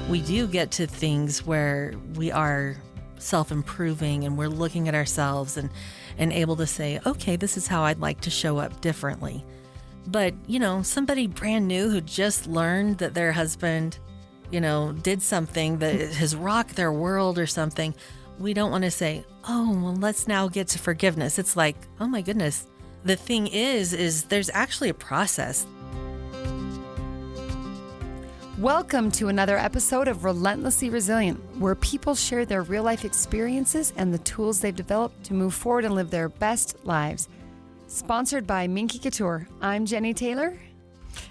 we do get to things where we are self-improving and we're looking at ourselves and able to say, okay, this is how I'd like to show up differently. But, somebody brand new who just learned that their husband, did something that has rocked their world or something, we don't want to say, oh, well, let's now get to forgiveness. It's like, oh my goodness. The thing is there's actually a process. Welcome to another episode of Relentlessly Resilient, where people share their real-life experiences and the tools they've developed to move forward and live their best lives. Sponsored by Minky Couture. I'm Jenny Taylor.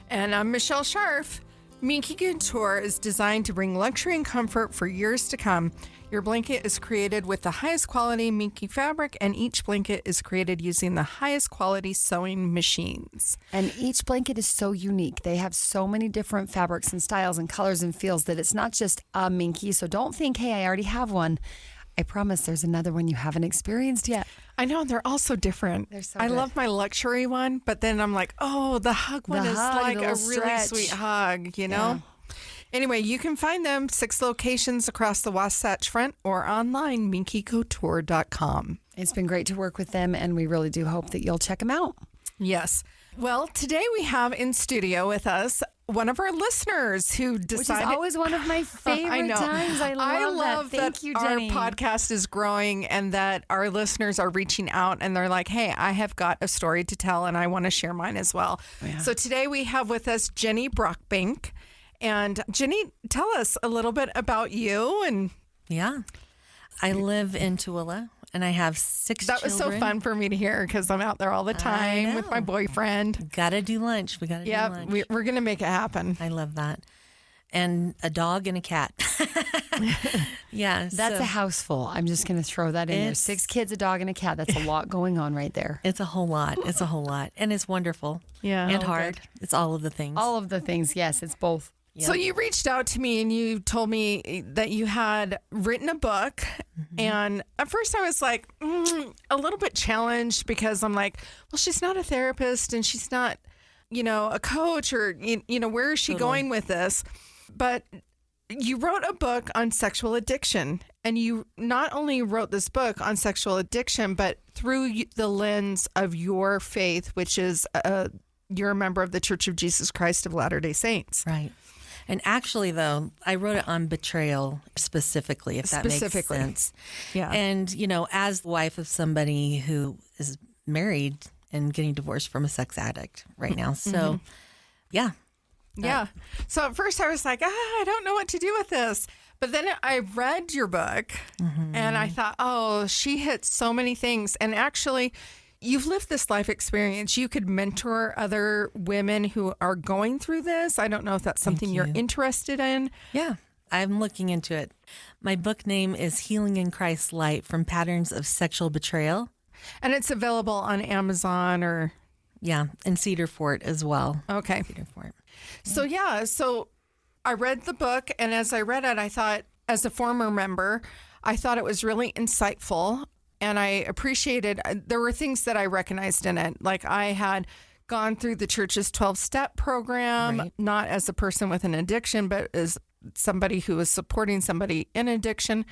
And I'm Michelle Scharf. Minky Couture is designed to bring luxury and comfort for years to come. Your blanket is created with the highest quality Minky fabric, and each blanket is created using the highest quality sewing machines. And each blanket is so unique. They have so many different fabrics and styles and colors and feels that it's not just a Minky. So don't think, hey, I already have one. I promise there's another one you haven't experienced yet. I know, they're all so different. They're so I good. love my luxury one, but then I'm like, oh, the hug one is like a really sweet hug, Yeah. Anyway, you can find them 6 locations across the Wasatch Front or online, minkycouture.com. It's been great to work with them, and we really do hope that you'll check them out. Yes. Well, today we have in studio with us one of our listeners who decided... Which is always one of my favorite times. I love that. Thank you, Jenny. Our podcast is growing and that our listeners are reaching out and they're like, hey, I have got a story to tell and I want to share mine as well. Yeah. So today we have with us Jeni Brockbank. And Jeni, tell us a little bit about you. And Yeah. I live in Tooele and I have 6 that children. was so fun for me to hear because I'm out there all the time with my boyfriend. Gotta do lunch. We gotta do lunch. We're going to make it happen. I love that. And a dog and a cat. Yeah. That's a house full. I'm just going to throw that in there. It's- 6 kids, a dog, and a cat. That's a lot going on right there. It's a whole lot. It's a whole lot. And it's wonderful. Yeah. And Oh, hard. good. It's all of the things. All of the things. Yes, it's both. Yep. So you reached out to me and you told me that you had written a book. Mm-hmm. And at first I was like a little bit challenged because I'm like, well, she's not a therapist and she's not, a coach or, where is she going with this? But you wrote a book on sexual addiction. And you not only wrote this book on sexual addiction, but through the lens of your faith, which is you're a member of the Church of Jesus Christ of Latter-day Saints. Right. And actually, though, I wrote it on betrayal specifically, if that makes sense. Yeah. And, as the wife of somebody who is married and getting divorced from a sex addict right now. So, yeah. Yeah. So at first I was like, I don't know what to do with this. But then I read your book and I thought, oh, she hits so many things. And actually, you've lived this life experience. You could mentor other women who are going through this. I don't know if that's something you're interested in. Yeah. I'm looking into it. My book name is Healing in Christ's Light from Patterns of Sexual Betrayal. And it's available on Amazon or... Yeah. And Cedar Fort as well. Okay. Cedar Fort. So I read the book, and as I read it, I thought, as a former member, I thought it was really insightful, and I appreciated, there were things that I recognized in it. Like I had gone through the church's 12-step program, Right. not as a person with an addiction, but as somebody who was supporting somebody in addiction.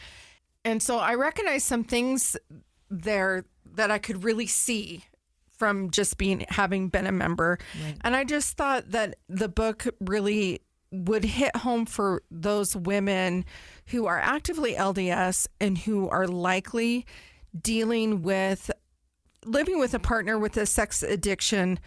And so I recognized some things there that I could really see from just having been a member. Right. And I just thought that the book really would hit home for those women who are actively LDS and who are likely dealing with living with a partner with a sex addiction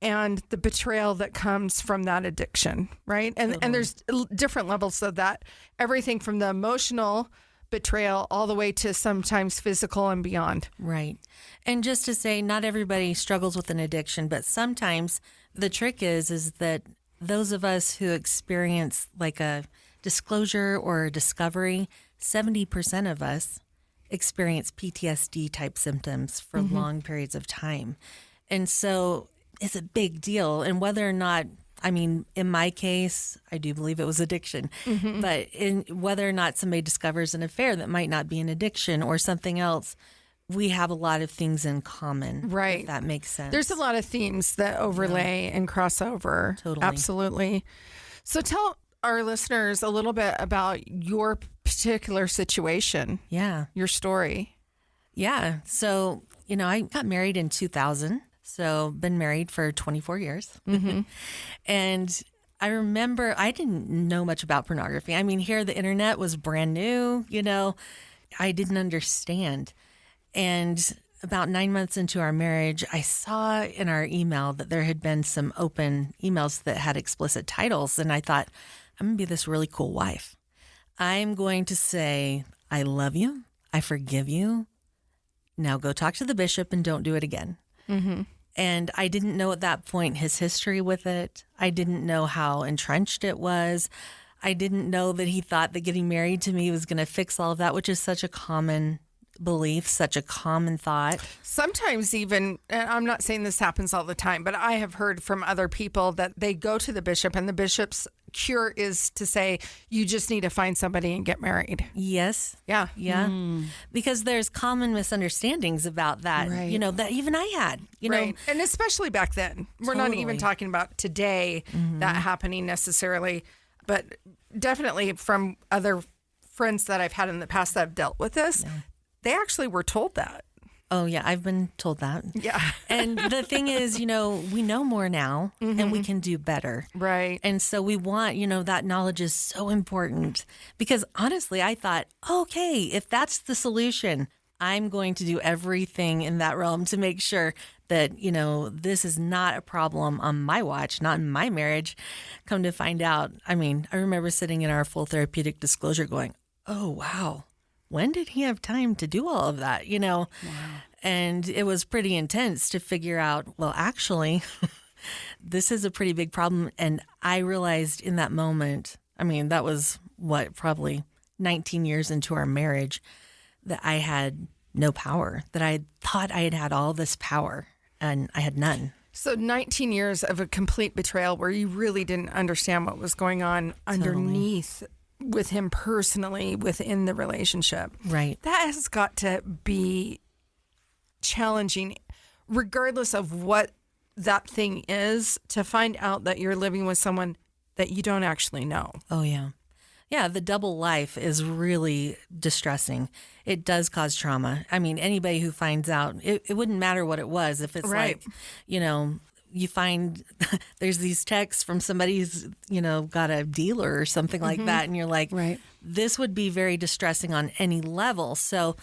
and the betrayal that comes from that addiction, right? And there's different levels of that. Everything from the emotional betrayal all the way to sometimes physical and beyond. Right. And just to say, not everybody struggles with an addiction, but sometimes the trick is that those of us who experience like a disclosure or a discovery, 70% of us experience PTSD type symptoms for long periods of time. And so it's a big deal. And whether or not, I mean, in my case, I do believe it was addiction, but in whether or not somebody discovers an affair that might not be an addiction or something else, we have a lot of things in common. Right. If that makes sense. There's a lot of themes that overlay and cross over. Totally. Absolutely. So tell our listeners a little bit about your particular situation, Yeah. your story. Yeah. So, I got married in 2000. So, been married for 24 years. And I remember I didn't know much about pornography. I mean, here the internet was brand new, I didn't understand. And about 9 months into our marriage, I saw in our email that there had been some open emails that had explicit titles. And I thought, I'm going to be this really cool wife. I'm going to say, I love you. I forgive you. Now go talk to the bishop and don't do it again. And I didn't know at that point his history with it. I didn't know how entrenched it was. I didn't know that he thought that getting married to me was going to fix all of that, which is such a common belief, such a common thought. Sometimes even, and I'm not saying this happens all the time, but I have heard from other people that they go to the bishop and the bishop's cure is to say, you just need to find somebody and get married. Yes. Yeah. Yeah. Because there's common misunderstandings about that, Right. That even I had, Right. And especially back then. We're not even Totally. talking about today that happening necessarily, but definitely from other friends that I've had in the past that have dealt with this, they actually were told that. Oh, yeah. I've been told that. Yeah. And the thing is, we know more now and we can do better. Right. And so we want, that knowledge is so important because honestly, I thought, okay, if that's the solution, I'm going to do everything in that realm to make sure that, this is not a problem on my watch, not in my marriage. Come to find out, I remember sitting in our full therapeutic disclosure going, oh, wow. When did he have time to do all of that, Wow. And it was pretty intense to figure out, well, actually, this is a pretty big problem. And I realized in that moment, that was probably 19 years into our marriage, that I had no power, that I thought I had all this power and I had none. So 19 years of a complete betrayal where you really didn't understand what was going on underneath with him personally within the relationship. Right. That has got to be challenging, regardless of what that thing is, to find out that you're living with someone that you don't actually know. Oh, yeah. Yeah, the double life is really distressing. It does cause trauma. Anybody who finds out, it wouldn't matter what it was. If it's Right. like, you find there's these texts from somebody who's, got a dealer or something like that. And you're like, Right. this would be very distressing on any level. So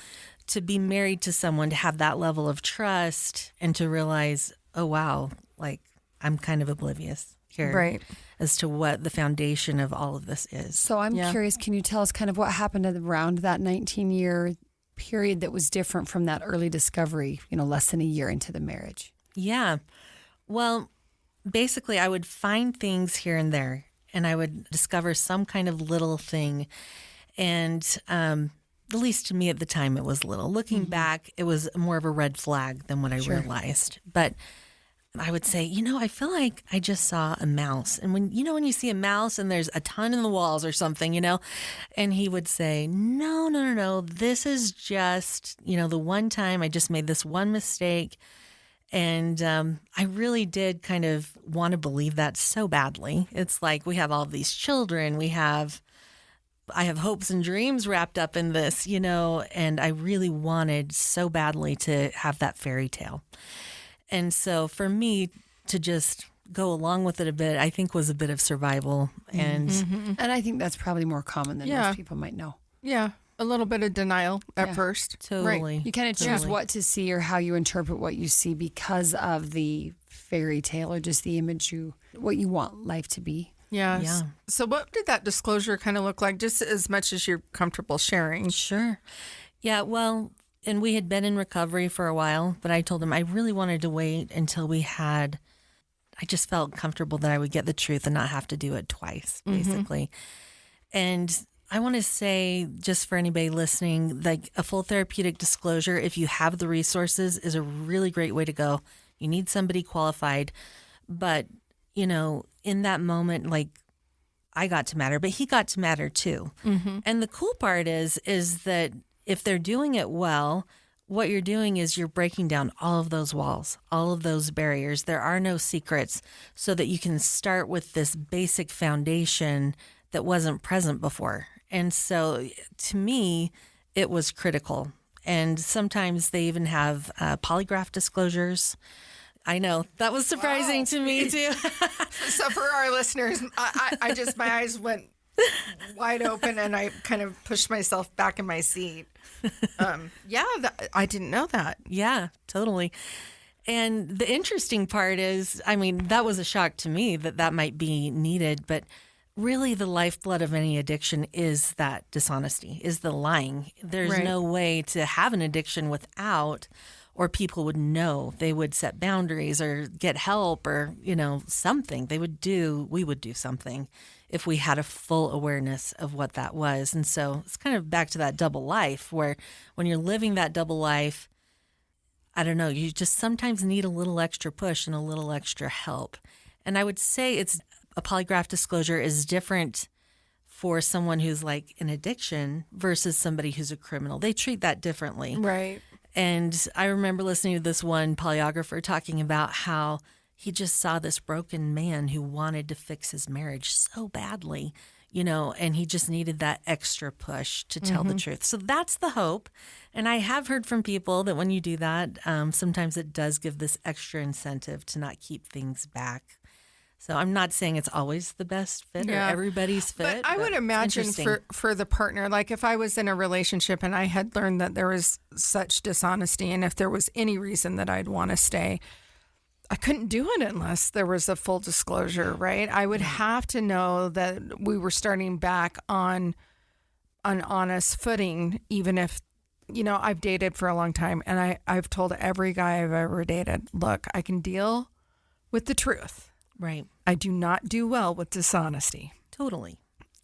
to be married to someone, to have that level of trust and to realize, oh, wow, like I'm kind of oblivious here Right. as to what the foundation of all of this is. So I'm Yeah. curious, can you tell us kind of what happened around that 19-year period that was different from that early discovery, less than a year into the marriage? Yeah. Well, basically, I would find things here and there, and I would discover some kind of little thing. And at least to me at the time, it was little. Looking back, it was more of a red flag than what I realized. But I would say, I feel like I just saw a mouse. And when you see a mouse and there's a ton in the walls or something, and he would say, no. This is just, the one time I just made this one mistake. And I really did kind of want to believe that so badly. It's like we have all of these children. I have hopes and dreams wrapped up in this, and I really wanted so badly to have that fairy tale. And so for me to just go along with it a bit, I think was a bit of survival. And And I think that's probably more common than Yeah. most people might know. Yeah. A little bit of denial at Yeah. first. totally. You kind of choose what to see or how you interpret what you see because of the fairy tale or just the image what you want life to be. Yes. Yeah. So what did that disclosure kind of look like, just as much as you're comfortable sharing? Sure. Yeah, well, and we had been in recovery for a while, but I told him I really wanted to wait until I just felt comfortable that I would get the truth and not have to do it twice, basically. And I want to say, just for anybody listening, like a full therapeutic disclosure, if you have the resources, is a really great way to go. You need somebody qualified. But, in that moment, like I got to matter, but he got to matter too. And the cool part is that if they're doing it well, what you're doing is you're breaking down all of those walls, all of those barriers. There are no secrets, so that you can start with this basic foundation that wasn't present before. And so to me, it was critical. And sometimes they even have polygraph disclosures. I know that was surprising to me too. So for our listeners, I just, my eyes went wide open and I kind of pushed myself back in my seat. I didn't know that. Yeah, totally. And the interesting part is, I mean, that was a shock to me that might be needed, but really the lifeblood of any addiction is that dishonesty, is the lying. There's Right. no way to have an addiction without, or people would know. They would set boundaries or get help or, something. We would do something if we had a full awareness of what that was. And so it's kind of back to that double life where when you're living that double life, I don't know, you just sometimes need a little extra push and a little extra help. And I would say a polygraph disclosure is different for someone who's like an addiction versus somebody who's a criminal. They treat that differently. Right. And I remember listening to this one polygrapher talking about how he just saw this broken man who wanted to fix his marriage so badly, and he just needed that extra push to tell the truth. So that's the hope. And I have heard from people that when you do that, sometimes it does give this extra incentive to not keep things back. So I'm not saying it's always the best fit or everybody's fit. But I would imagine for the partner, like if I was in a relationship and I had learned that there was such dishonesty and if there was any reason that I'd want to stay, I couldn't do it unless there was a full disclosure, right? I would have to know that we were starting back on an honest footing, even if, I've dated for a long time and I've told every guy I've ever dated, look, I can deal with the truth. Right. I do not do well with dishonesty. Totally.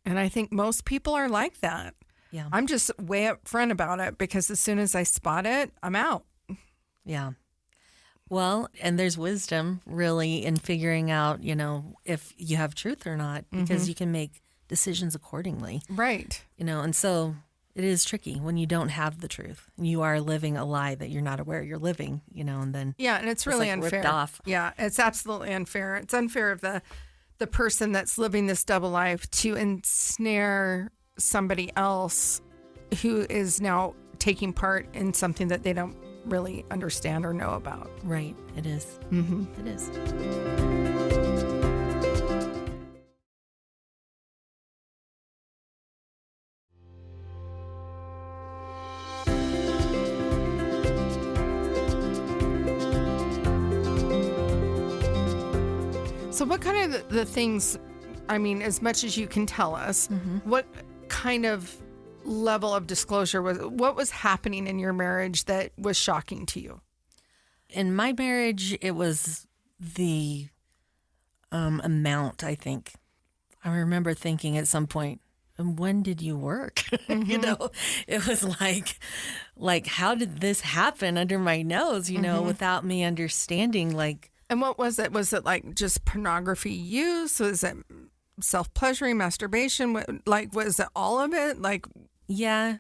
And I think most people are like that. Yeah. I'm just way up front about it because as soon as I spot it, I'm out. Yeah. Well, and there's wisdom really in figuring out, if you have truth or not, because you can make decisions accordingly. Right. And so it is tricky when you don't have the truth. You are living a lie that you're not aware you're living, and then and it's really like unfair. Ripped off. Yeah, it's absolutely unfair. It's unfair of the person that's living this double life to ensnare somebody else who is now taking part in something that they don't really understand or know about. Right. It is. Mm-hmm. It is. So what kind of the things, as much as you can tell us, what kind of level of disclosure what was happening in your marriage that was shocking to you? In my marriage, it was the amount, I think. I remember thinking at some point, when did you work? It was like, how did this happen under my nose, without me understanding, And what was it? Was it like just pornography use? Was it self-pleasuring, masturbation? Was it all of it? Yeah,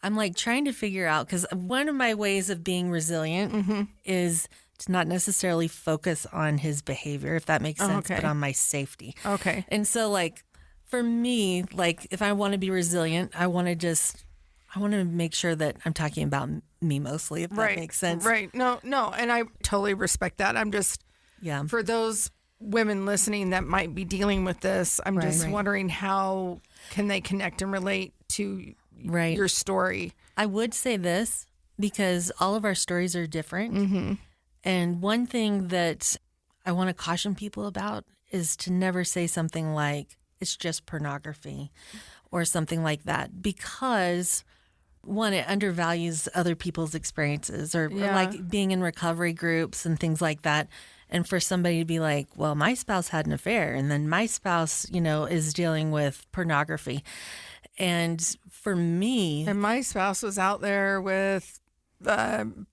I'm trying to figure out, because one of my ways of being resilient is to not necessarily focus on his behavior, if that makes sense, but on my safety. Okay. And so for me, if I want to be resilient, I want to make sure that I'm talking about me mostly, if that makes sense. Right. No. And I totally respect that. I'm just, for those women listening that might be dealing with this, I'm just wondering how can they connect and relate to your story? I would say this because all of our stories are different. And one thing that I want to caution people about is to never say something like, it's just pornography or something like that, because one, it undervalues other people's experiences or like being in recovery groups and things like that. And for somebody to be like, well, my spouse had an affair and then my spouse, is dealing with pornography. And for me, and my spouse was out there with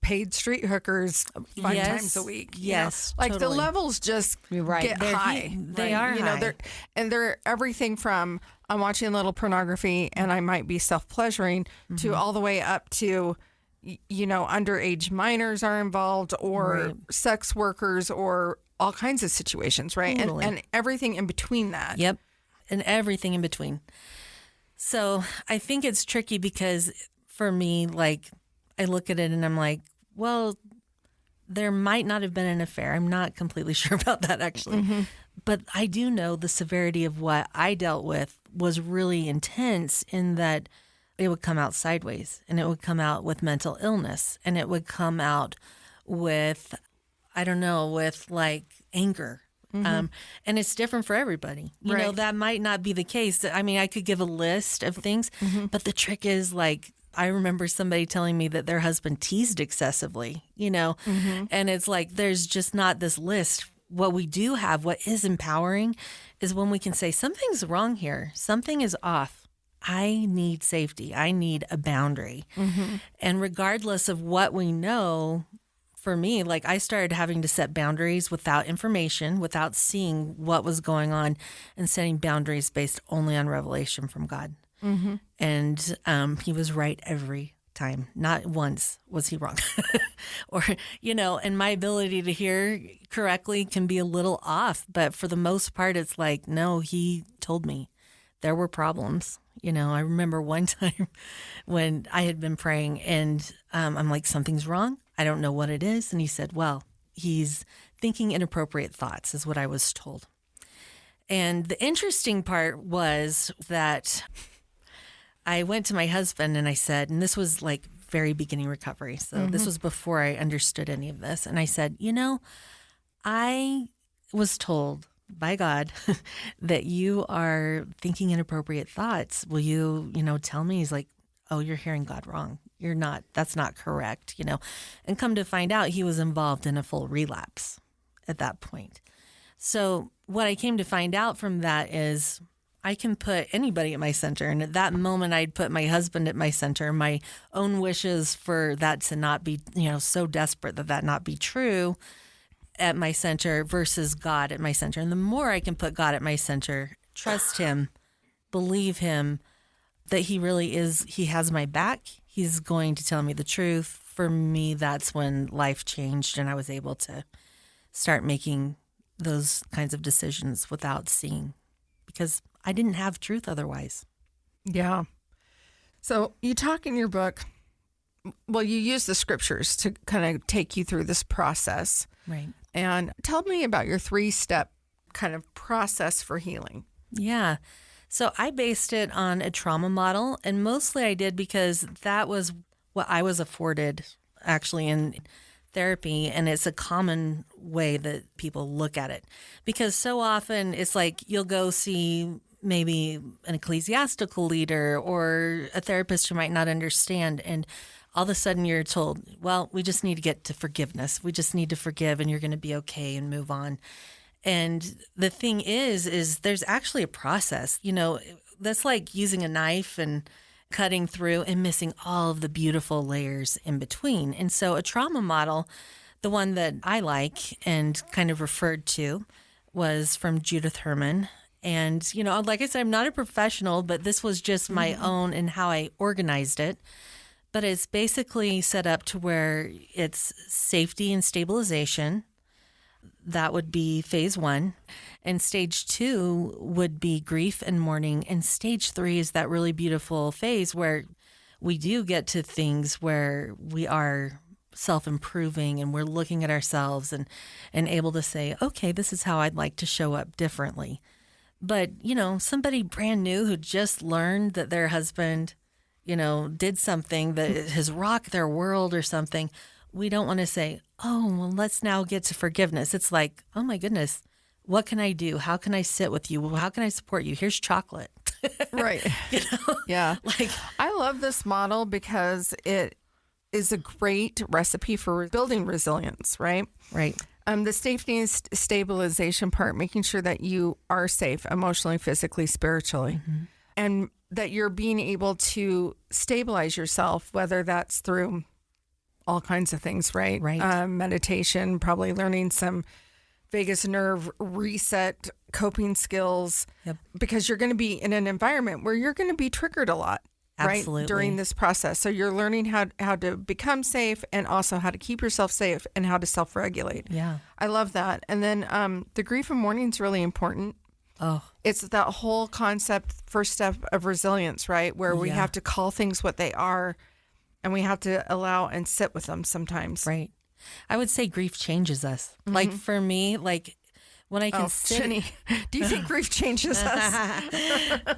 paid street hookers 5 times a week. Yes, totally. The totally. levels just get high. They are high. They're everything from I'm watching a little pornography and I might be self-pleasuring to all the way up to, underage minors are involved or sex workers or all kinds of situations, right? Totally. And everything in between that. Yep. and everything in between. So I think it's tricky because for me, like, I look at it and I'm like, well, there might not have been an affair. I'm not completely sure about that, actually. But I do know the severity of what I dealt with was really intense, in that it would come out sideways, and it would come out with mental illness, and it would come out with, I don't know, with like anger. And it's different for everybody. You know, that might not be the case. I mean, I could give a list of things, but the trick is, like, I remember somebody telling me that their husband teased excessively, you know, and it's like, there's just not this list. What we do have, what is empowering, is when we can say, something's wrong here. Something is off. I need safety. I need a boundary. And regardless of what we know, for me, like, I started having to set boundaries without information, without seeing what was going on, and setting boundaries based only on revelation from God. And he was right every time. Not once was he wrong. Or, you know, and my ability to hear correctly can be a little off. But for the most part, it's like, no, he told me there were problems. You know, I remember one time when I had been praying, and I'm like, something's wrong. I don't know what it is. And he said, well, he's thinking inappropriate thoughts, is what I was told. And the interesting part was that I went to my husband and I said, and this was like very beginning recovery. So this was before I understood any of this. And I said, you know, I was told by God that you are thinking inappropriate thoughts. Will you, you know, tell me? He's like, oh, you're hearing God wrong. You're not, that's not correct, you know. And come to find out, he was involved in a full relapse at that point. So what I came to find out from that is, I can put anybody at my center. And at that moment, I'd put my husband at my center, my own wishes for that to not be, you know, so desperate that not be true at my center, versus God at my center. And the more I can put God at my center, trust him, believe him, that he really is, he has my back. He's going to tell me the truth. For me, that's when life changed, and I was able to start making those kinds of decisions without seeing, because I didn't have truth otherwise. Yeah. So you talk in your book, well, you use the scriptures to kind of take you through this process. Right. And tell me about your 3-step kind of process for healing. Yeah. So I based it on a trauma model, and mostly I did because that was what I was afforded actually in therapy, and it's a common way that people look at it. Because so often it's like you'll go see maybe an ecclesiastical leader or a therapist who might not understand, and all of a sudden you're told, well, we just need to get to forgiveness. We just need to forgive, and you're going to be okay and move on. And the thing is there's actually a process, you know, that's like using a knife and cutting through and missing all of the beautiful layers in between. And so a trauma model, the one that I like and kind of referred to, was from Judith Herman. And, you know, like I said, I'm not a professional, but this was just my own and how I organized it. But it's basically set up to where it's safety and stabilization. That would be phase 1. And stage 2 would be grief and mourning. And stage 3 is that really beautiful phase where we do get to things where we are self-improving and we're looking at ourselves and able to say, okay, this is how I'd like to show up differently. But, you know, somebody brand new who just learned that their husband, you know, did something that has rocked their world or something, we don't want to say, oh, well, let's now get to forgiveness. It's like, oh my goodness, what can I do? How can I sit with you? How can I support you? Here's chocolate. Right. You know? Yeah. Like, I love this model because it is a great recipe for building resilience, right? right. The safety and stabilization part, making sure that you are safe emotionally, physically, spiritually, and that you're being able to stabilize yourself, whether that's through all kinds of things, right? Right. Meditation, probably learning some vagus nerve reset coping skills, because you're going to be in an environment where you're going to be triggered a lot. Absolutely. Right, during this process. So you're learning how to become safe, and also how to keep yourself safe, and how to self-regulate. Yeah. I love that. And then the grief and mourning is really important, Oh, It's that whole concept, first step of resilience, right? Where we Yeah. have to call things what they are and we have to allow and sit with them sometimes. right. I would say grief changes us. Like for me, like when I can Oh, sit. Jenny, do you think grief changes us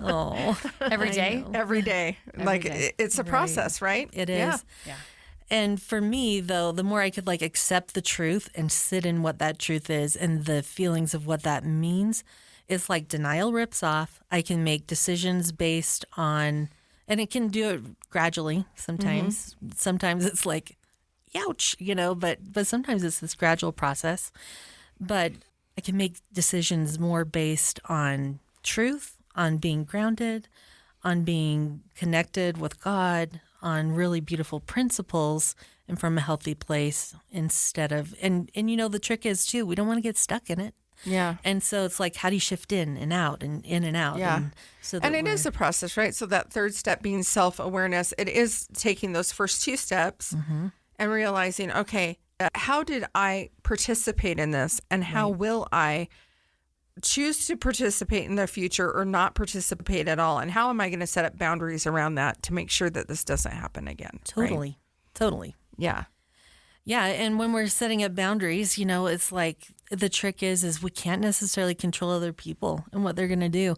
Oh, Every I day? know. every day? Like day. it's a process, right? It Yeah. is. Yeah. And for me, though, the more I could like accept the truth and sit in what that truth is and the feelings of what that means, it's like denial rips off. I can make decisions based on, and it can do it gradually sometimes. Sometimes it's like, ouch, but sometimes it's this gradual process. But I can make decisions more based on truth, on being grounded, on being connected with God, on really beautiful principles and from a healthy place instead of, and the trick is too, we don't want to get stuck in it. Yeah. And so it's like, how do you shift in and out and in and out? Yeah. And so that And it we're- is a process, right? So that third step being self-awareness, it is taking those first two steps and realizing, okay, how did I participate in this and how will I choose to participate in the future or not participate at all? And how am I going to set up boundaries around that to make sure that this doesn't happen again? right? Totally. Yeah. Yeah, and when we're setting up boundaries, it's like the trick is we can't necessarily control other people and what they're going to do.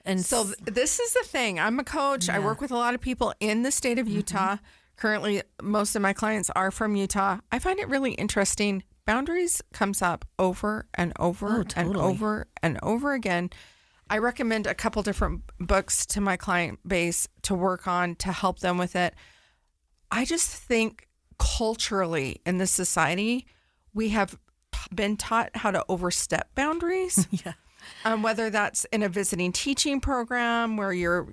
And So this is the thing. I'm a coach. I Yeah. work with a lot of people in the state of Utah. Currently, most of my clients are from Utah. I find it really interesting. Boundaries comes up over and over Oh, and totally. over and over again. I recommend a couple different books to my client base to work on to help them with it. I just think culturally in this society, we have been taught how to overstep boundaries. yeah. Whether that's in a visiting teaching program where you're,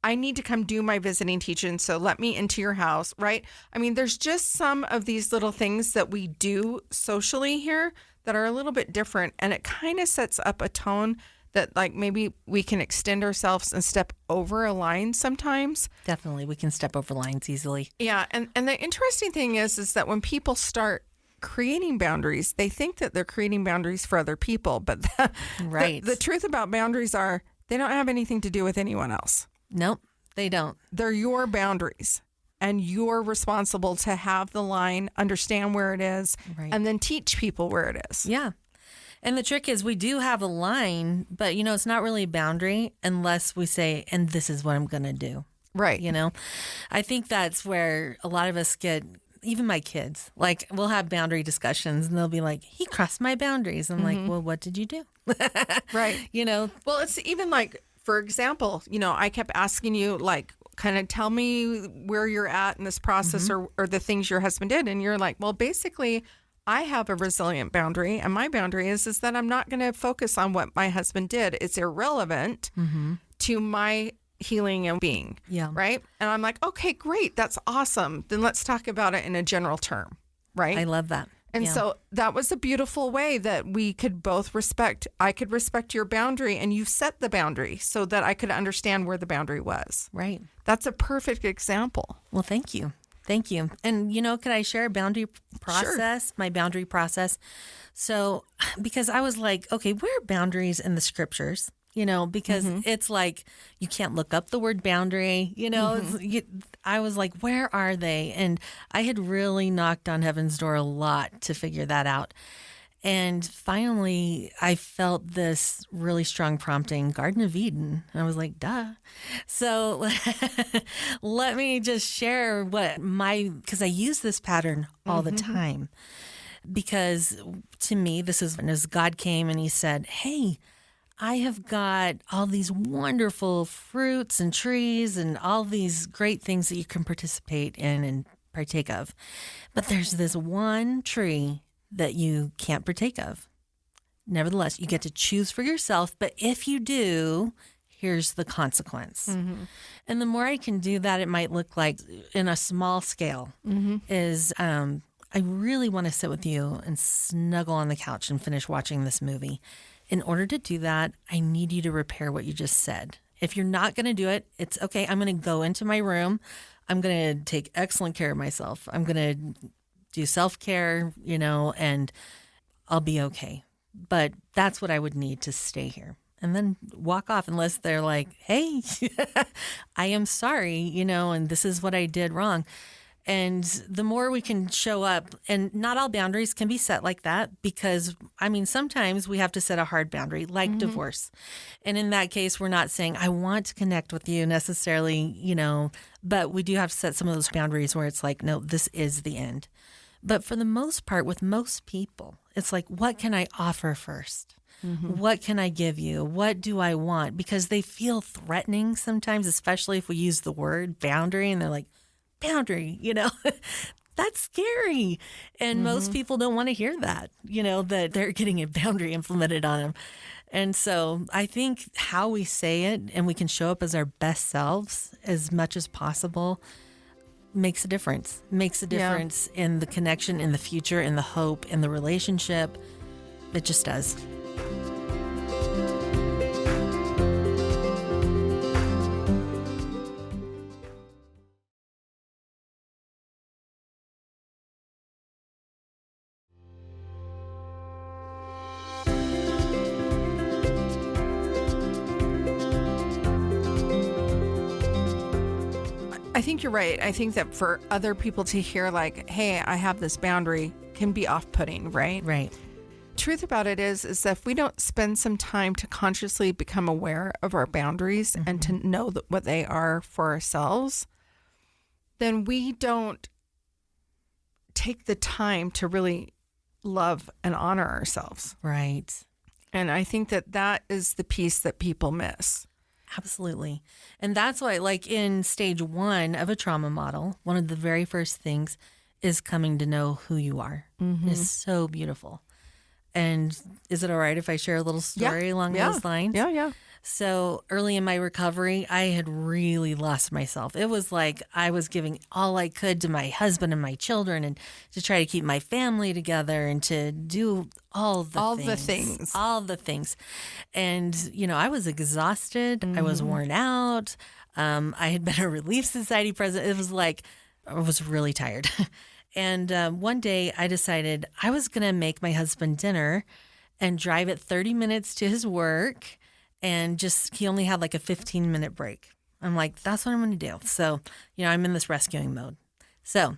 I need to come do my visiting teaching, so let me into your house, right? I mean, there's just some of these little things that we do socially here that are a little bit different, and it kind of sets up a tone that like maybe we can extend ourselves and step over a line sometimes. Definitely, we can step over lines easily. Yeah, and the interesting thing is that when people start creating boundaries, they think that they're creating boundaries for other people, but Right. the truth about boundaries are they don't have anything to do with anyone else. Nope, they don't. They're your boundaries, and you're responsible to have the line, understand where it is, Right. and then teach people where it is. Yeah. And the trick is we do have a line, but it's not really a boundary unless we say, and this is what I'm going to do. Right. I think that's where a lot of us get, even my kids, like we'll have boundary discussions and they'll be like, he crossed my boundaries. I'm like, well, what did you do? Right. Well, it's even like, for example, I kept asking you, like, kind of tell me where you're at in this process or the things your husband did. And you're like, well, basically, I have a resilient boundary. And my boundary is that I'm not going to focus on what my husband did. It's irrelevant to my healing and being. Yeah. Right. And I'm like, okay, great. That's awesome. Then let's talk about it in a general term. Right. I love that. And Yeah. so that was a beautiful way that we could both respect. I could respect your boundary and you set the boundary so that I could understand where the boundary was. Right. That's a perfect example. Well, thank you. Thank you. And, could I share a boundary process, my boundary process? So, because I was like, okay, where are boundaries in the scriptures? Because it's like you can't look up the word boundary, I was like, where are they? And I had really knocked on heaven's door a lot to figure that out. And finally, I felt this really strong prompting, Garden of Eden. And I was like, duh. So let me just share because I use this pattern all the time. Because to me, this is as God came and he said, hey, I have got all these wonderful fruits and trees and all these great things that you can participate in and partake of. But there's this one tree that you can't partake of. Nevertheless, you get to choose for yourself. But if you do, here's the consequence. And the more I can do that, it might look like in a small scale is I really want to sit with you and snuggle on the couch and finish watching this movie. In order to do that, I need you to repair what you just said. If you're not going to do it, it's okay. I'm going to go into my room. I'm going to take excellent care of myself. I'm going to do self-care, and I'll be okay. but that's what I would need to stay here. And then walk off unless they're like, hey, I am sorry, and this is what I did wrong. And the more we can show up, and not all boundaries can be set like that because, sometimes we have to set a hard boundary like divorce. And in that case, we're not saying, I want to connect with you necessarily, but we do have to set some of those boundaries where it's like, no, this is the end. But for the most part, with most people, it's like, what can I offer first? What can I give you? What do I want? Because they feel threatening sometimes, especially if we use the word boundary and they're like, boundary, that's scary. And most people don't want to hear that, that they're getting a boundary implemented on them. And so I think how we say it and we can show up as our best selves as much as possible makes a difference, in the connection, in the future, in the hope, in the relationship. It just does. I think you're right. I think that for other people to hear like, hey, I have this boundary can be off-putting, right? Right. Truth about it is that if we don't spend some time to consciously become aware of our boundaries and to know what they are for ourselves, then we don't take the time to really love and honor ourselves. Right. And I think that is the piece that people miss. Absolutely. And that's why, like in stage 1 of a trauma model, one of the very first things is coming to know who you are. It's so beautiful. And is it all right if I share a little story along those lines? Yeah. So early in my recovery, I had really lost myself. It was like I was giving all I could to my husband and my children and to try to keep my family together and to do all the things. And, I was exhausted. I was worn out. I had been a Relief Society president. It was like I was really tired. And one day I decided I was going to make my husband dinner and drive it 30 minutes to his work. And he only had like a 15-minute break. I'm like, that's what I'm going to do. So, I'm in this rescuing mode. So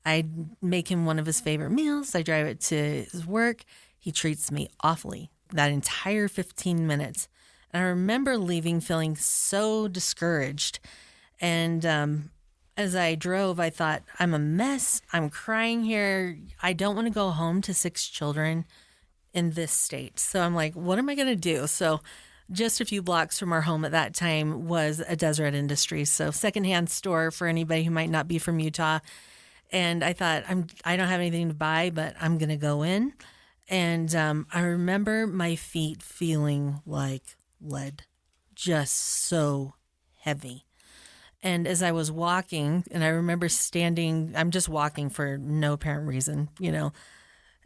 I make him one of his favorite meals. I drive it to his work. He treats me awfully that entire 15 minutes. And I remember leaving feeling so discouraged. And as I drove, I thought, I'm a mess. I'm crying here. I don't want to go home to 6 children in this state. So I'm like, what am I going to do? So just a few blocks from our home at that time was a Deseret Industries, so secondhand store for anybody who might not be from Utah. And I thought, I don't have anything to buy, but I'm going to go in. And I remember my feet feeling like lead, just so heavy. And as I was walking, and I remember standing, I'm just walking for no apparent reason,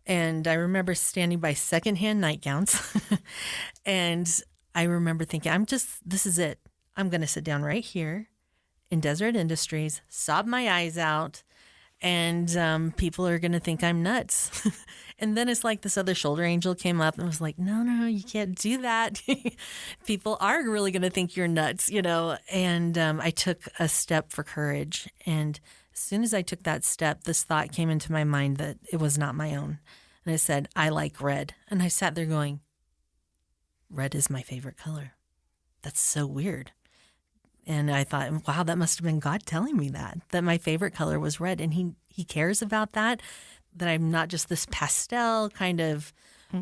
and I remember standing by secondhand nightgowns. And I remember thinking, this is it. I'm going to sit down right here in Deseret Industries, sob my eyes out, and people are going to think I'm nuts. And then it's like this other shoulder angel came up and was like, no, you can't do that. People are really going to think you're nuts, And I took a step for courage. And as soon as I took that step, this thought came into my mind that it was not my own. And I said, I like red. And I sat there going, red is my favorite color. That's so weird. And I thought, wow, that must have been God telling me that my favorite color was red. And he cares about that I'm not just this pastel kind of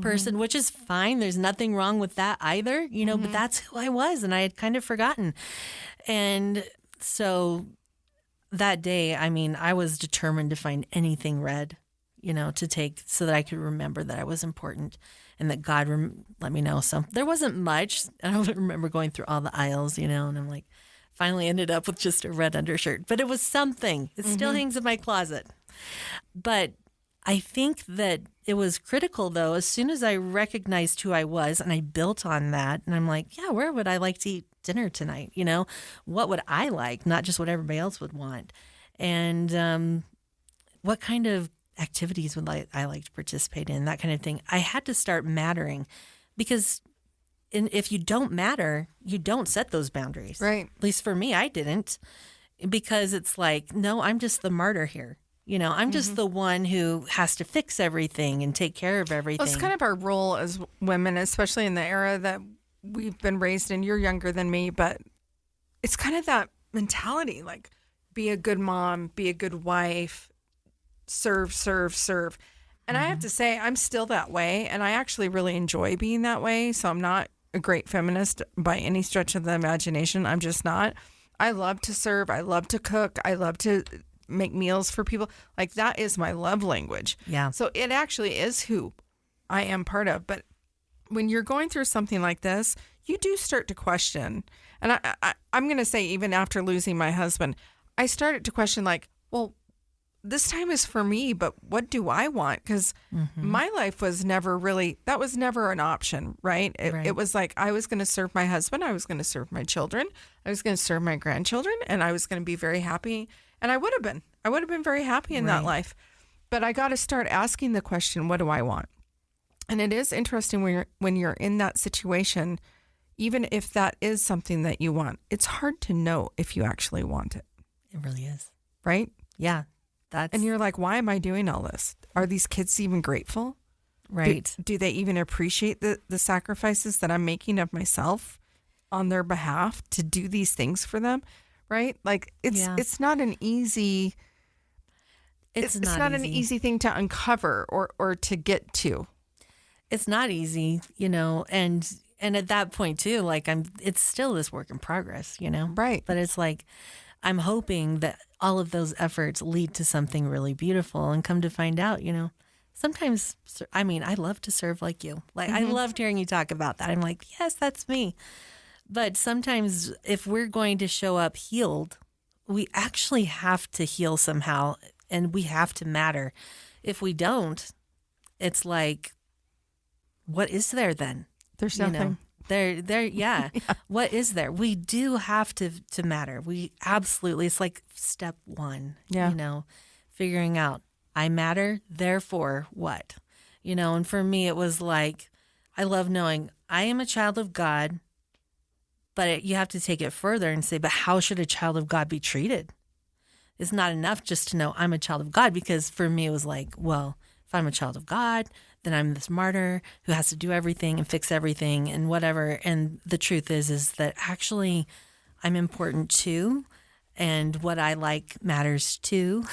person, which is fine. There's nothing wrong with that either, but that's who I was. And I had kind of forgotten. And so that day, I was determined to find anything red, to take so that I could remember that I was important and that God let me know. So there wasn't much. I don't remember going through all the aisles, and I'm like, finally ended up with just a red undershirt. But it was something. It still hangs in my closet. But I think that it was critical, though, as soon as I recognized who I was and I built on that. And I'm like, yeah, where would I like to eat dinner tonight? What would I like? Not just what everybody else would want. And what kind of activities I like to participate in, that kind of thing. I had to start mattering because if you don't matter, you don't set those boundaries. Right. At least for me, I didn't, because it's like, no, I'm just the martyr here. I'm just the one who has to fix everything and take care of everything. Well, it's kind of our role as women, especially in the era that we've been raised in. You're younger than me, but it's kind of that mentality, like be a good mom, be a good wife, serve, serve, serve. And I have to say, I'm still that way. And I actually really enjoy being that way. So I'm not a great feminist by any stretch of the imagination. I'm just not. I love to serve. I love to cook. I love to make meals for people. Like, that is my love language. Yeah. So it actually is who I am part of. But when you're going through something like this, you do start to question. And I'm going to say, even after losing my husband, I started to question, like, well, this time is for me, but what do I want? Because my life was never really, that was never an option, right? It was like, I was going to serve my husband. I was going to serve my children. I was going to serve my grandchildren, and I was going to be very happy. And I would have been very happy in that life. But I got to start asking the question, what do I want? And it is interesting when you're in that situation, even if that is something that you want, it's hard to know if you actually want it. It really is. Right? Yeah. And you're like, why am I doing all this? Are these kids even grateful? Right. Do they even appreciate the sacrifices that I'm making of myself on their behalf to do these things for them? Right? Like, it's not an easy... It's not an easy thing to uncover or to get to. It's not easy, and at that point too, like it's still this work in progress, Right. But it's like, I'm hoping that all of those efforts lead to something really beautiful, and come to find out, sometimes, I mean, I love to serve like you. Like, I loved hearing you talk about that. I'm like, yes, that's me. But sometimes if we're going to show up healed, we actually have to heal somehow, and we have to matter. If we don't, it's like, what is there then? There's nothing. Yeah. What is there? We do have to matter. We absolutely, it's like step one, figuring out, I matter, therefore what? And for me, it was like, I love knowing I am a child of God, but you have to take it further and say, but how should a child of God be treated? It's not enough just to know I'm a child of God, because for me, it was like, well, if I'm a child of God, then I'm this martyr who has to do everything and fix everything and whatever. And the truth is that actually I'm important too. And what I like matters too.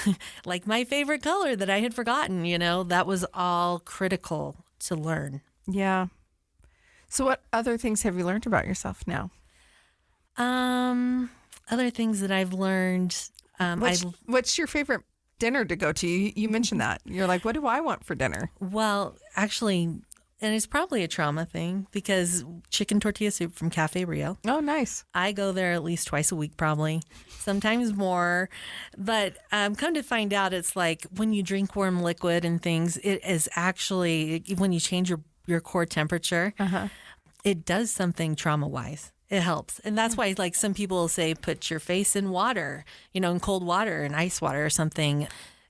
Like my favorite color that I had forgotten, that was all critical to learn. Yeah. So what other things have you learned about yourself now? Other things that I've learned. What's your favorite dinner to go to? You mentioned that. You're like, what do I want for dinner? Well, actually, and it's probably a trauma thing, because chicken tortilla soup from Cafe Rio. Oh, nice. I go there at least twice a week, probably, sometimes more. But come to find out, it's like when you drink warm liquid and things, it is actually, when you change your core temperature, it does something trauma-wise. It helps. And that's why, like, some people will say, put your face in water, in cold water and ice water or something.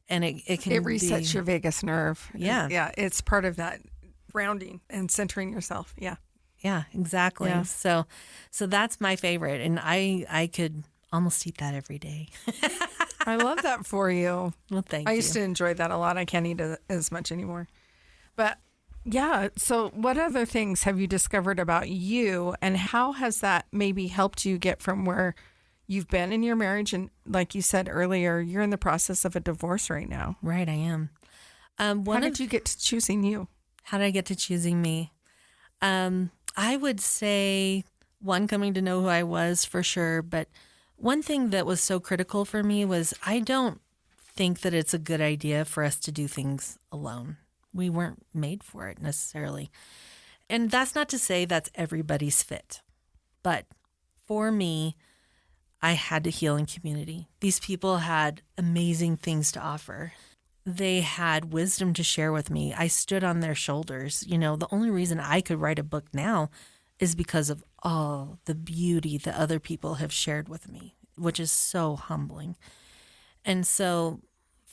And it resets your vagus nerve. Yeah. Yeah. It's part of that grounding and centering yourself. Yeah. Yeah, exactly. Yeah. So that's my favorite. And I could almost eat that every day. I love that for you. Well, thank you. I used to enjoy that a lot. I can't eat it as much anymore. But yeah. So what other things have you discovered about you, and how has that maybe helped you get from where you've been in your marriage? And like you said earlier, you're in the process of a divorce right now. Right, I am. How did you get to choosing you? How did I get to choosing me? I would say, one, coming to know who I was for sure. But one thing that was so critical for me was, I don't think that it's a good idea for us to do things alone. We weren't made for it necessarily. And that's not to say that's everybody's fit. But for me, I had to heal in community. These people had amazing things to offer. They had wisdom to share with me. I stood on their shoulders. The only reason I could write a book now is because of all the beauty that other people have shared with me, which is so humbling. And so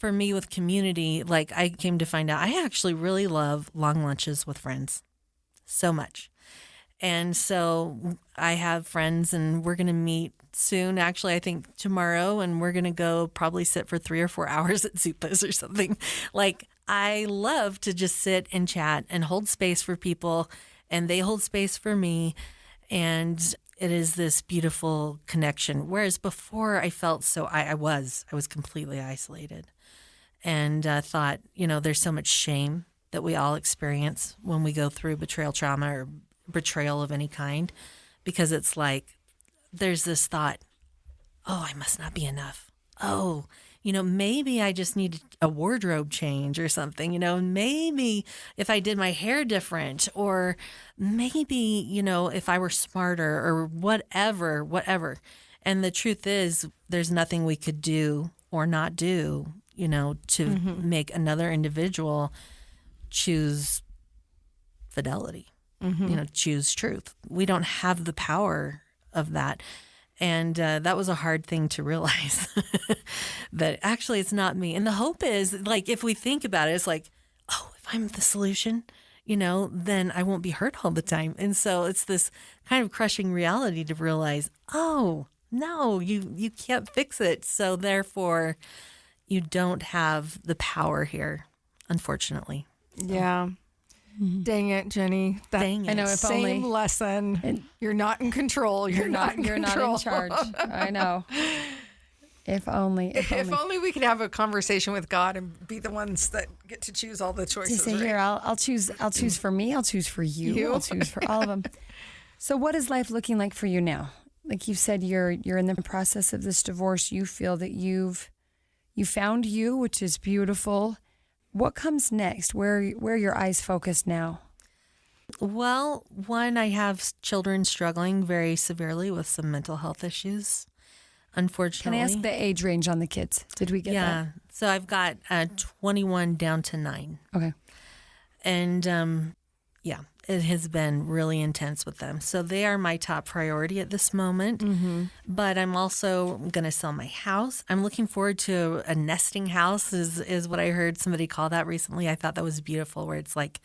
for me with community, like I came to find out I actually really love long lunches with friends so much. And so I have friends and we're going to meet soon. Actually, I think tomorrow, and we're going to go probably sit for 3 or 4 hours at Zupa's or something. Like I love to just sit and chat and hold space for people, and they hold space for me. And it is this beautiful connection. Whereas before I felt so, I was completely isolated and thought, there's so much shame that we all experience when we go through betrayal trauma or betrayal of any kind, because it's like, there's this thought, oh, I must not be enough. Oh, maybe I just need a wardrobe change or something, maybe if I did my hair different, or maybe, if I were smarter or whatever. And the truth is there's nothing we could do or not do, to make another individual choose fidelity, choose truth. We don't have the power of that. And that was a hard thing to realize, that actually it's not me. And the hope is, like, if we think about it, it's like, oh, if I'm the solution, then I won't be hurt all the time. And so it's this kind of crushing reality to realize, oh, no, you can't fix it. So therefore, you don't have the power here, unfortunately. Yeah. Dang it, Jenny. Dang it. I know, if same only lesson. You're not in control. You're not in charge. I know. If only. If only we could have a conversation with God and be the ones that get to choose all the choices. To say, right? here, I'll choose for me. I'll choose for you. I'll choose for all of them. So, what is life looking like for you now? Like you said, you're in the process of this divorce. You feel that you found you, which is beautiful. What comes next? Where are your eyes focused now? Well, one, I have children struggling very severely with some mental health issues, unfortunately. Can I ask the age range on the kids? Did we get that? Yeah. So I've got 21 down to 9. Okay. And it has been really intense with them. So they are my top priority at this moment. Mm-hmm. But I'm also going to sell my house. I'm looking forward to a nesting house is what I heard somebody call that recently. I thought that was beautiful, where it's like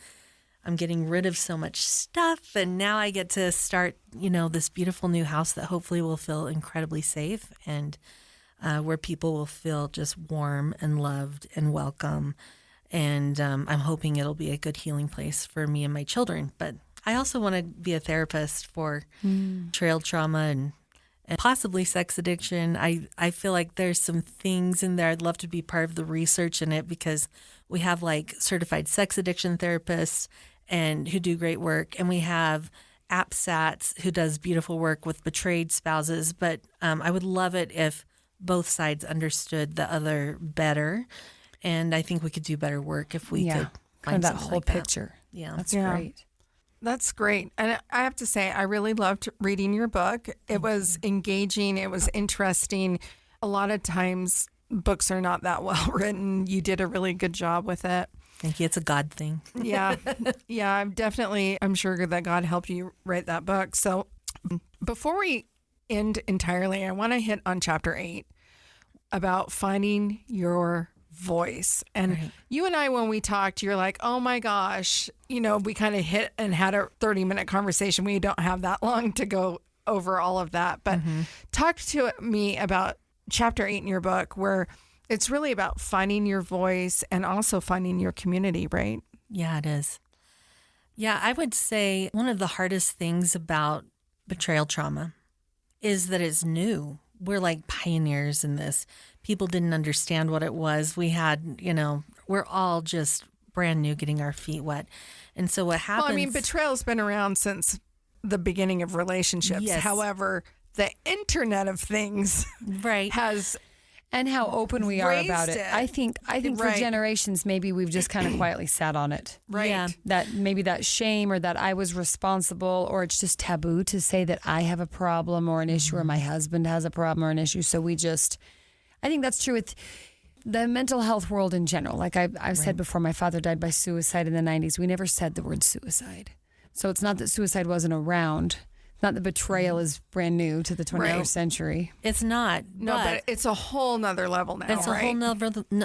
I'm getting rid of so much stuff, and now I get to start, this beautiful new house that hopefully will feel incredibly safe, and where people will feel just warm and loved and welcome. And I'm hoping it'll be a good healing place for me and my children. But I also want to be a therapist for betrayal trauma and possibly sex addiction. I feel like there's some things in there. I'd love to be part of the research in it, because we have like certified sex addiction therapists and who do great work. And we have APSATs who does beautiful work with betrayed spouses. But I would love it if both sides understood the other better. And I think we could do better work if we could find that whole like picture. That. Yeah. That's great. That's great. And I have to say, I really loved reading your book. It was engaging. It was interesting. A lot of times books are not that well written. You did a really good job with it. Thank you. It's a God thing. Yeah. Yeah, I'm sure that God helped you write that book. So before we end entirely, I want to hit on chapter 8 about finding your voice. And you and I, when we talked, you're like, oh my gosh, we kind of hit and had a 30-minute conversation. We don't have that long to go over all of that. But talk to me about chapter 8 in your book, where it's really about finding your voice and also finding your community, right? Yeah, it is. Yeah, I would say one of the hardest things about betrayal trauma is that it's new. We're like pioneers in this. People didn't understand what it was. We had, we're all just brand new, getting our feet wet. And so what happens... Well, betrayal's been around since the beginning of relationships. Yes. However, the Internet of Things has... And how open we are about it. I think for generations, maybe we've just kind of quietly sat on it. Right. Yeah. That maybe that shame, or that I was responsible, or it's just taboo to say that I have a problem or an issue, or my husband has a problem or an issue. So I think that's true with the mental health world in general. Like I've said before, my father died by suicide in the 90s. We never said the word suicide. So it's not that suicide wasn't around. Not that betrayal is brand new to the 21st Right. century. It's not. No, but it's a whole nother level now, It's a right?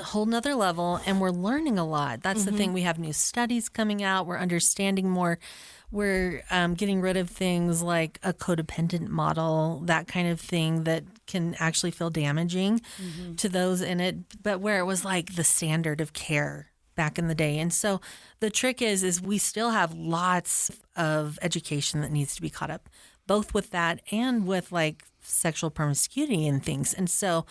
whole nother level, and we're learning a lot. That's the thing. We have new studies coming out. We're understanding more. We're getting rid of things like a codependent model, that kind of thing that can actually feel damaging to those in it. But where it was like the standard of care back in the day. And so the trick is we still have lots of education that needs to be caught up, both with that and with like sexual promiscuity and things. And so,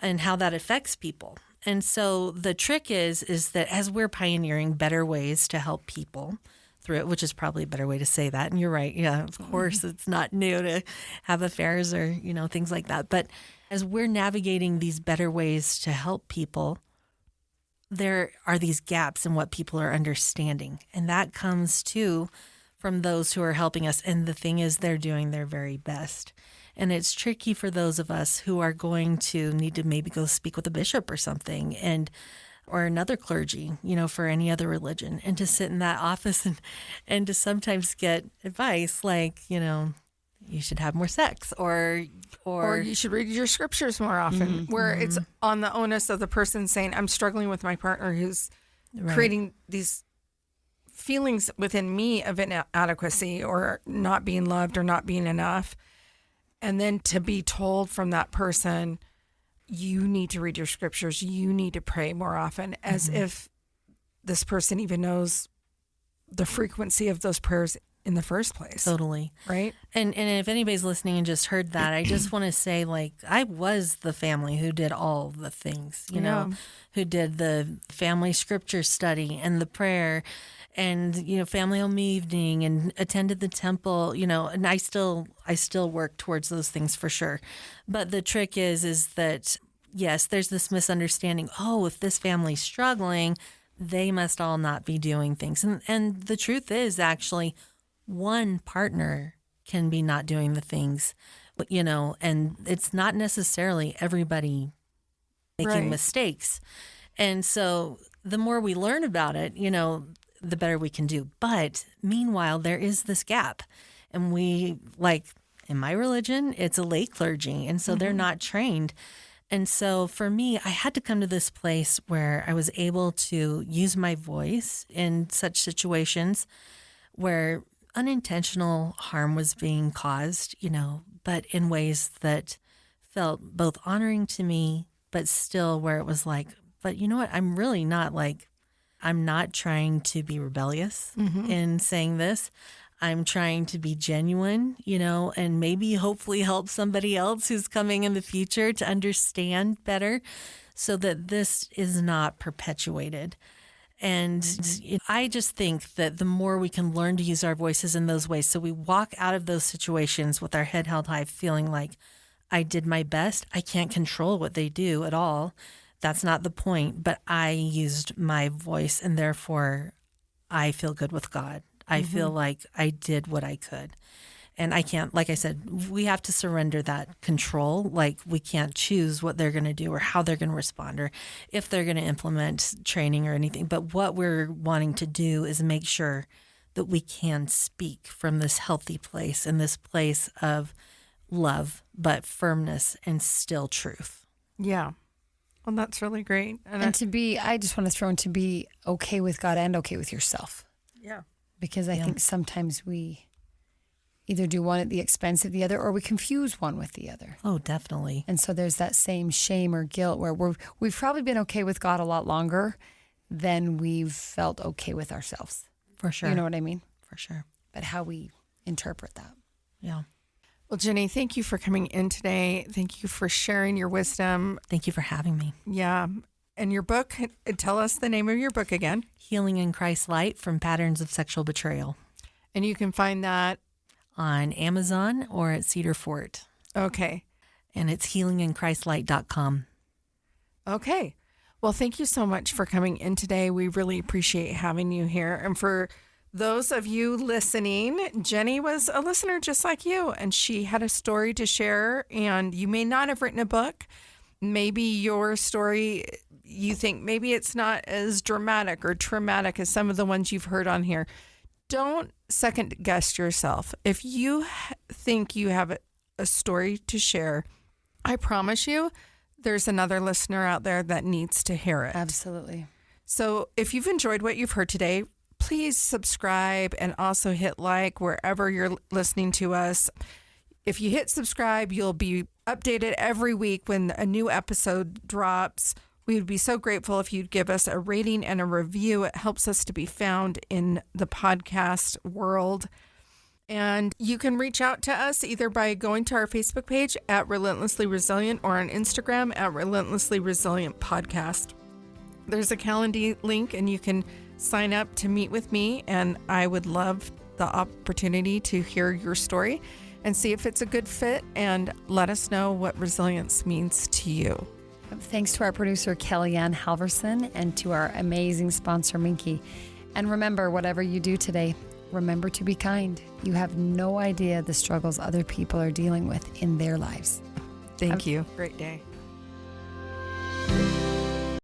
and how that affects people. And so the trick is that as we're pioneering better ways to help people through it, which is probably a better way to say that. And you're right. Yeah, of course, it's not new to have affairs or, things like that. But as we're navigating these better ways to help people, there are these gaps in what people are understanding. And that comes too from those who are helping us. And the thing is, they're doing their very best. And it's tricky for those of us who are going to need to maybe go speak with a bishop or something or another clergy, for any other religion, and to sit in that office and to sometimes get advice like, you should have more sex or you should read your scriptures more often, where it's on the onus of the person saying, I'm struggling with my partner who's creating these feelings within me of inadequacy or not being loved or not being enough. And then to be told from that person, you need to read your scriptures, you need to pray more often, as if this person even knows the frequency of those prayers in the first place. Totally. Right? And if anybody's listening and just heard that, I just want to say, like, I was the family who did all the things, who did the family scripture study and the prayer and, family home evening and attended the temple, and I still work towards those things for sure. But the trick is that, yes, there's this misunderstanding. Oh, if this family's struggling, they must all not be doing things. And the truth is actually one partner can be not doing the things, and it's not necessarily everybody making mistakes. And so the more we learn about it, the better we can do. But meanwhile, there is this gap. And we, like in my religion, it's a lay clergy. And so they're not trained. And so for me, I had to come to this place where I was able to use my voice in such situations where unintentional harm was being caused, but in ways that felt both honoring to me, but still where it was like, but you know what? I'm really not I'm not trying to be rebellious in saying this. I'm trying to be genuine, and maybe hopefully help somebody else who's coming in the future to understand better so that this is not perpetuated. And I just think that the more we can learn to use our voices in those ways, so we walk out of those situations with our head held high, feeling like I did my best. I can't control what they do at all. That's not the point, but I used my voice and therefore I feel good with God. I feel like I did what I could. And I can't, like I said, we have to surrender that control. Like we can't choose what they're going to do or how they're going to respond or if they're going to implement training or anything. But what we're wanting to do is make sure that we can speak from this healthy place and this place of love, but firmness and still truth. Yeah. Well, that's really great. And to be, I just want to throw in to be okay with God and okay with yourself. Yeah. Because I think sometimes we either do one at the expense of the other or we confuse one with the other. Oh, definitely. And so there's that same shame or guilt where we've probably been okay with God a lot longer than we've felt okay with ourselves. For sure. You know what I mean? For sure. But how we interpret that. Yeah. Well, Jeni, thank you for coming in today. Thank you for sharing your wisdom. Thank you for having me. Yeah. And your book, tell us the name of your book again. Healing in Christ's Light from Patterns of Sexual Betrayal. And you can find that on Amazon or at Cedar Fort. Okay. And it's healingInChristLight.com. Okay. Well, thank you so much for coming in today. We really appreciate having you here. And for those of you listening, Jeni was a listener just like you, and she had a story to share. And you may not have written a book. Maybe your story, you think maybe it's not as dramatic or traumatic as some of the ones you've heard on here. don't second guess yourself. If you think you have a story to share, I promise you there's another listener out there that needs to hear it. Absolutely. So if you've enjoyed what you've heard today, please subscribe and also hit like wherever you're listening to us. If you hit subscribe, you'll be updated every week when a new episode drops. We would be so grateful if you'd give us a rating and a review. It helps us to be found in the podcast world. And you can reach out to us either by going to our Facebook page at Relentlessly Resilient or on Instagram at Relentlessly Resilient Podcast. There's a Calendly link and you can sign up to meet with me. And I would love the opportunity to hear your story and see if it's a good fit and let us know what resilience means to you. Thanks to our producer, Kellyanne Halverson, and to our amazing sponsor, Minky. And remember, whatever you do today, remember to be kind. You have no idea the struggles other people are dealing with in their lives. Thank you. Great day.